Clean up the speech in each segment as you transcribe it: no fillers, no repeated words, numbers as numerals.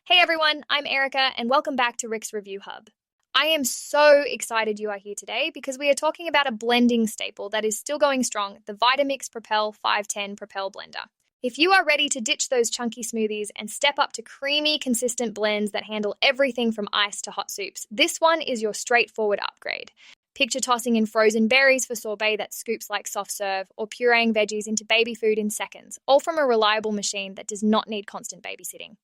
Hey everyone, I'm Erica and welcome back to Rick's Review Hub. I am so excited you are here today because we are talking about a blending staple that is still going strong, the Vitamix Propel 510 Propel Blender. If you are ready to ditch those chunky smoothies and step up to creamy, consistent blends that handle everything from ice to hot soups, this one is your straightforward upgrade. Picture tossing in frozen berries for sorbet that scoops like soft serve, or pureeing veggies into baby food in seconds, all from a reliable machine that does not need constant babysitting.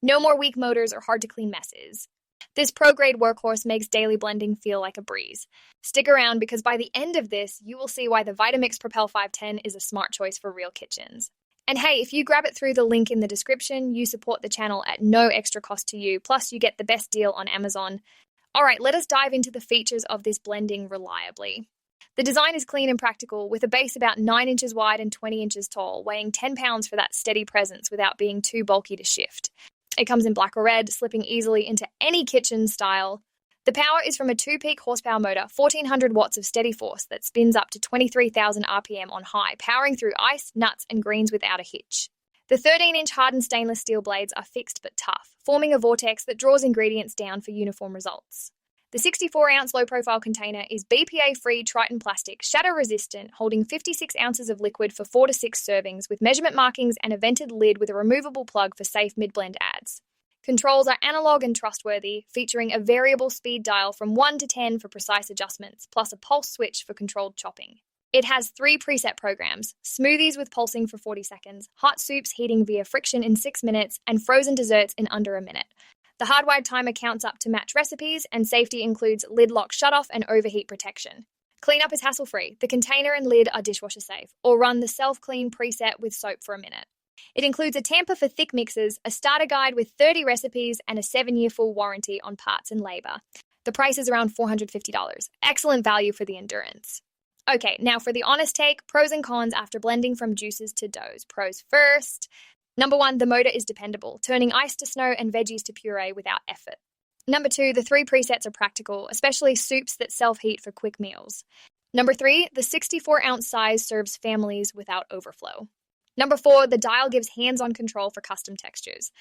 No more weak motors or hard-to-clean messes. This pro-grade workhorse makes daily blending feel like a breeze. Stick around because by the end of this, you will see why the Vitamix Propel 510 is a smart choice for real kitchens. And hey, if you grab it through the link in the description, you support the channel at no extra cost to you, plus you get the best deal on Amazon. All right, let us dive into the features of this blending reliably. The design is clean and practical, with a base about 9 inches wide and 20 inches tall, weighing 10 pounds for that steady presence without being too bulky to shift. It comes in black or red, slipping easily into any kitchen style. The power is from a 2-peak horsepower motor, 1400 watts of steady force that spins up to 23,000 RPM on high, powering through ice, nuts, and greens without a hitch. The 13-inch hardened stainless steel blades are fixed but tough, forming a vortex that draws ingredients down for uniform results. The 64-ounce low-profile container is BPA-free Triton plastic, shatter-resistant, holding 56 ounces of liquid for 4 to 6 servings, with measurement markings and a vented lid with a removable plug for safe mid-blend adds. Controls are analog and trustworthy, featuring a variable speed dial from 1 to 10 for precise adjustments, plus a pulse switch for controlled chopping. It has 3 preset programs: smoothies with pulsing for 40 seconds, hot soups heating via friction in 6 minutes, and frozen desserts in under a minute. The hardwired timer counts up to match recipes, and safety includes lid lock shutoff and overheat protection. Cleanup is hassle-free. The container and lid are dishwasher safe, or run the self-clean preset with soap for a minute. It includes a tamper for thick mixes, a starter guide with 30 recipes, and a 7-year full warranty on parts and labor. The price is around $450. Excellent value for the endurance. Okay, now for the honest take, pros and cons after blending from juices to doughs. Pros first. Number 1, the motor is dependable, turning ice to snow and veggies to puree without effort. Number 2, the 3 presets are practical, especially soups that self-heat for quick meals. Number 3, the 64-ounce size serves families without overflow. Number 4, the dial gives hands-on control for custom textures.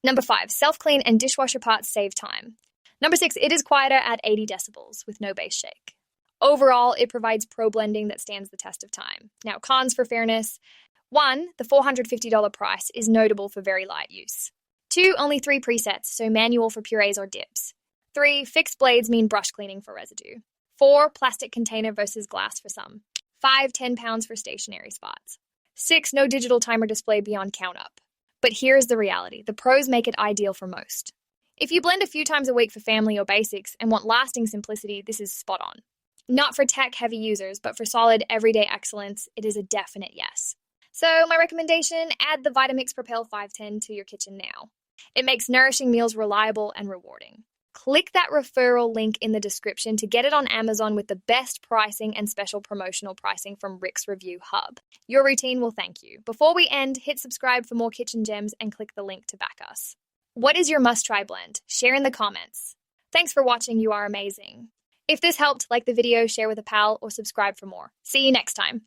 Number 5, self-clean and dishwasher parts save time. Number 6, it is quieter at 80 decibels with no bass shake. Overall, it provides pro blending that stands the test of time. Now, cons for fairness. 1, the $450 price is notable for very light use. 2, only 3 presets, so manual for purees or dips. 3, fixed blades mean brush cleaning for residue. 4, plastic container versus glass for some. 5, 10 pounds for stationary spots. 6, no digital timer display beyond count up. But here's the reality. The pros make it ideal for most. If you blend a few times a week for family or basics and want lasting simplicity, this is spot on. Not for tech-heavy users, but for solid, everyday excellence, it is a definite yes. So my recommendation, add the Vitamix Propel 510 to your kitchen now. It makes nourishing meals reliable and rewarding. Click that referral link in the description to get it on Amazon with the best pricing and special promotional pricing from Rick's Review Hub. Your routine will thank you. Before we end, hit subscribe for more kitchen gems and click the link to back us. What is your must-try blend? Share in the comments. Thanks for watching, you are amazing. If this helped, like the video, share with a pal, or subscribe for more. See you next time.